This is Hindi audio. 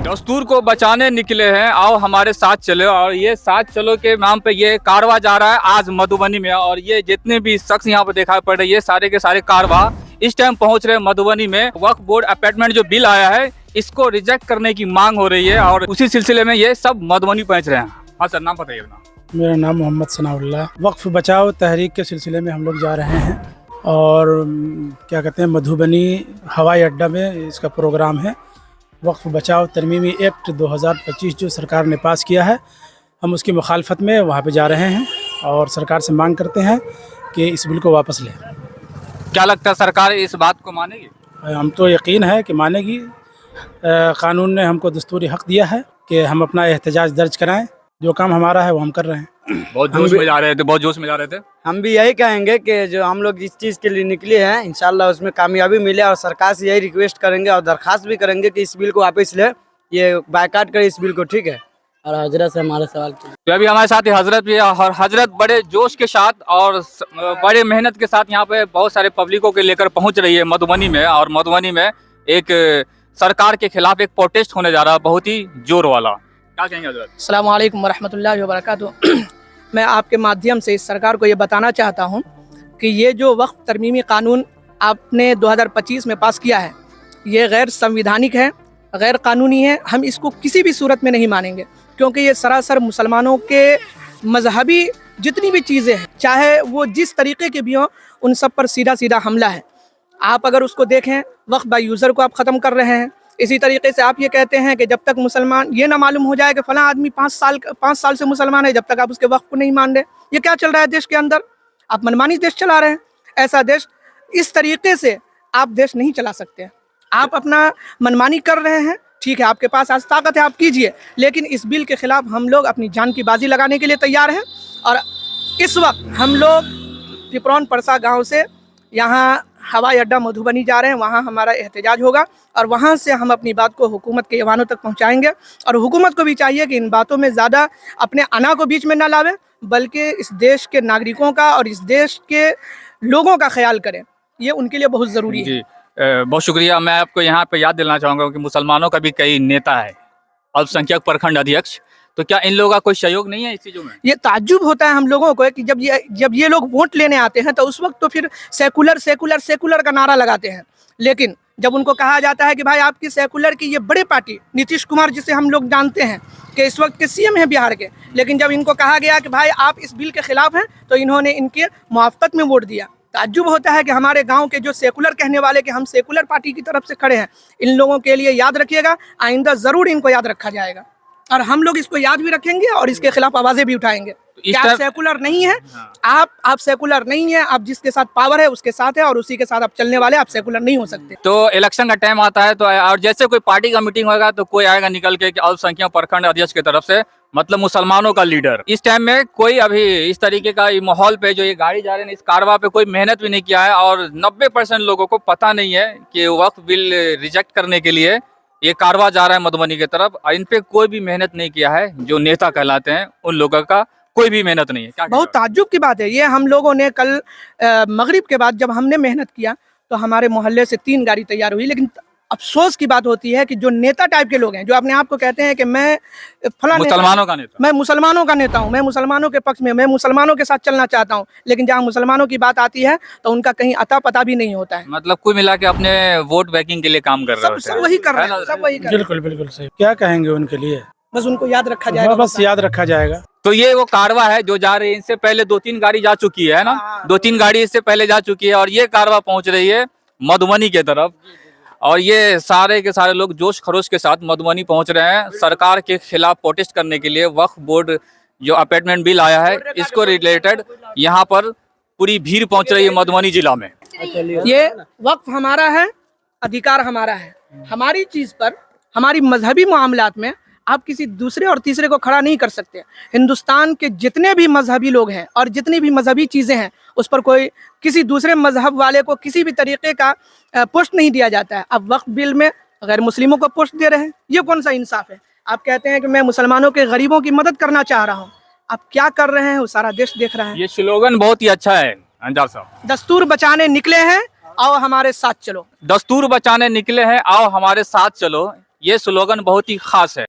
दस्तूर को बचाने निकले हैं, आओ हमारे साथ चलो। और ये साथ चलो के नाम पे ये कारवा जा रहा है आज मधुबनी में। और ये जितने भी शख्स यहाँ पे दिखाई पड़ रहे हैं, ये सारे के सारे कारवा इस टाइम पहुंच रहे हैं मधुबनी में। वक्फ बोर्ड अपॉइंटमेंट जो बिल आया है, इसको रिजेक्ट करने की मांग हो रही है और उसी सिलसिले में ये सब मधुबनी पहुंच रहे हैं। हाँ सर, नाम बताइए अपना। मेरा नाम मोहम्मद सनाउल्लाह। वक्फ बचाओ तहरीक के सिलसिले में हम लोग जा रहे हैं और क्या कहते हैं, मधुबनी हवाई अड्डा में इसका प्रोग्राम है। वक्फ बचाओ तरमीमी एक्ट 2025 जो सरकार ने पास किया है, हम उसकी मुखालफत में वहाँ पे जा रहे हैं और सरकार से मांग करते हैं कि इस बिल को वापस लें। क्या लगता है सरकार इस बात को मानेगी? हम तो यकीन है कि मानेगी। कानून ने हमको दस्तूरी हक़ दिया है कि हम अपना एहतजाज दर्ज कराएं। जो काम हमारा है वो हम कर रहे हैं। बहुत जोश में जा रहे थे, बहुत जोश में जा रहे थे। हम भी यही कहेंगे कि जो हम लोग जिस चीज़ के लिए निकले हैं, इंशाल्लाह उसमें कामयाबी मिले और सरकार से यही रिक्वेस्ट करेंगे और दरख्वास्त भी करेंगे कि इस बिल को वापस ले, ये बायकाट करे इस बिल को, ठीक है। और हजरत से हमारा सवाल तो अभी हमारे साथ हजरत भी है और हजरत बड़े जोश के साथ और बड़े मेहनत के साथ यहाँ पे बहुत सारे पब्लिकों के लेकर पहुँच रही है मधुबनी में। और मधुबनी में एक सरकार के खिलाफ एक प्रोटेस्ट होने जा रहा है, बहुत ही जोर वाला। क्या कहेंगे हजरत? अस्सलाम वालेकुम वरहमतुल्लाहि वबरकातुहू। मैं आपके माध्यम से इस सरकार को ये बताना चाहता हूँ कि ये जो वक्फ तरमीमी कानून आपने 2025 में पास किया है, ये गैर संविधानिक है, गैर कानूनी है। हम इसको किसी भी सूरत में नहीं मानेंगे, क्योंकि ये सरासर मुसलमानों के मजहबी जितनी भी चीज़ें हैं, चाहे वो जिस तरीके के भी हों, उन सब पर सीधा सीधा हमला है। आप अगर उसको देखें, वक्फ बाय यूज़र को आप ख़त्म कर रहे हैं। इसी तरीके से आप ये कहते हैं कि जब तक मुसलमान ये ना मालूम हो जाए कि फ़लाँ आदमी 5 साल से मुसलमान है, जब तक आप उसके वक्फ को नहीं मान रहे। ये क्या चल रहा है देश के अंदर? आप मनमानी देश चला रहे हैं। ऐसा देश, इस तरीके से आप देश नहीं चला सकते। आप अपना मनमानी कर रहे हैं, ठीक है, आपके पास आज ताकत है, आप कीजिए, लेकिन इस बिल के ख़िलाफ़ हम लोग अपनी जान की बाजी लगाने के लिए तैयार हैं। और इस वक्त हम लोग पिपरौन परसा गाँव से यहाँ हवाई अड्डा मधुबनी जा रहे हैं। वहाँ हमारा एहतजाज होगा और वहाँ से हम अपनी बात को हुकूमत के ऐवानों तक पहुँचाएंगे। और हुकूमत को भी चाहिए कि इन बातों में ज़्यादा अपने अना को बीच में ना लावे, बल्कि इस देश के नागरिकों का और इस देश के लोगों का ख्याल करें। ये उनके लिए बहुत ज़रूरी है। बहुत शुक्रिया। मैं आपको यहाँ पे याद दिलाना चाहूँगा कि मुसलमानों का भी कई नेता है, अल्पसंख्यक प्रखंड अध्यक्ष। तो क्या इन लोगों का कोई सहयोग नहीं है इस चीज़ों में? ये ताज्जुब होता है हम लोगों को कि जब ये लोग वोट लेने आते हैं तो उस वक्त तो फिर सेकुलर सेकुलर सेकुलर का नारा लगाते हैं, लेकिन जब उनको कहा जाता है कि भाई आपकी सेकुलर की ये बड़े पार्टी नीतीश कुमार, जिसे हम लोग जानते हैं कि इस वक्त के सीएम हैं बिहार के, लेकिन जब इनको कहा गया कि भाई आप इस बिल के खिलाफ हैं, तो इन्होंने इनके मुआफ़क़त में वोट दिया। ताज्जुब होता है कि हमारे गांव के जो सेकुलर कहने वाले कि हम सेकुलर पार्टी की तरफ से खड़े हैं, इन लोगों के लिए याद रखिएगा, आइंदा ज़रूर इनको याद रखा जाएगा और हम लोग इसको याद भी रखेंगे और इसके खिलाफ आवाज़ें भी उठाएंगे। क्या सेकुलर नहीं है? आप सेकुलर नहीं है। आप जिसके साथ पावर है उसके साथ है और उसी के साथ आप चलने वाले, आप सेकुलर नहीं हो सकते। तो इलेक्शन का टाइम आता है तो और जैसे कोई पार्टी का मीटिंग होगा तो कोई आएगा निकल के अल्पसंख्यक प्रखंड अध्यक्ष की तरफ से, मतलब मुसलमानों का लीडर। इस टाइम में कोई अभी इस तरीके का माहौल पे जो ये गाड़ी जा रहे हैं, इस कारवा पे कोई मेहनत भी नहीं किया है और 90% लोगों को पता नहीं है कि वक्फ बिल रिजेक्ट करने के लिए ये कारवा जा रहा है मधुबनी की तरफ। इन पे कोई भी मेहनत नहीं किया है। जो नेता कहलाते हैं उन लोगों का कोई भी मेहनत नहीं है। क्या बहुत ताज्जुब की बात है ये। हम लोगों ने कल मगरिब के बाद जब हमने मेहनत किया तो हमारे मोहल्ले से 3 गाड़ी तैयार हुई, लेकिन अफसोस की बात होती है कि जो नेता टाइप के लोग हैं, जो अपने आप को कहते हैं कि मैं फलां मुसलमानों का नेता, मैं मुसलमानों का नेता हूँ, मैं मुसलमानों के पक्ष में, मैं मुसलमानों के साथ चलना चाहता हूँ, लेकिन जहाँ मुसलमानों की बात आती है तो उनका कहीं अता पता भी नहीं होता है। मतलब कुल मिला के अपने वोट बैंकिंग के लिए काम कर रहे हैं। सब वही कर रहे हैं, सब वही कर रहे हैं। बिल्कुल बिल्कुल सही। क्या कहेंगे उनके लिए? बस उनको याद रखा जाएगा, बस याद रखा जाएगा। तो ये वो कारवा है जो जा रही है। इनसे पहले 2-3 गाड़ी जा चुकी है ना, 2-3 गाड़ी इससे पहले जा चुकी है और ये कारवा पहुंच रही है मधुबनी के तरफ। और ये सारे के सारे लोग जोश खरोश के साथ मधुबनी पहुंच रहे हैं सरकार के खिलाफ प्रोटेस्ट करने के लिए। वक्फ बोर्ड जो अपॉइंटमेंट बिल आया है, इसको रिलेटेड यहाँ पर पूरी भीड़ पहुंच रही है मधुबनी जिला में। ये वक्फ हमारा है, अधिकार हमारा है। हमारी चीज़ पर, हमारी मजहबी मामलात में आप किसी दूसरे और तीसरे को खड़ा नहीं कर सकते। हिंदुस्तान के जितने भी मजहबी लोग हैं और जितनी भी मजहबी चीज़ें हैं, उस पर कोई किसी दूसरे मजहब वाले को किसी भी तरीके का पोस्ट नहीं दिया जाता है। अब वक्फ बिल में गैर मुस्लिमों को पोस्ट दे रहे हैं, ये कौन सा इंसाफ है? आप कहते हैं कि मैं मुसलमानों के गरीबों की मदद करना चाह रहा हूँ, आप क्या कर रहे हैं वो सारा देश देख रहा है। ये स्लोगन बहुत ही अच्छा है अंजार साहब। दस्तूर बचाने निकले हैं, आओ हमारे साथ चलो। दस्तूर बचाने निकले हैं, आओ हमारे साथ चलो। ये स्लोगन बहुत ही खास है।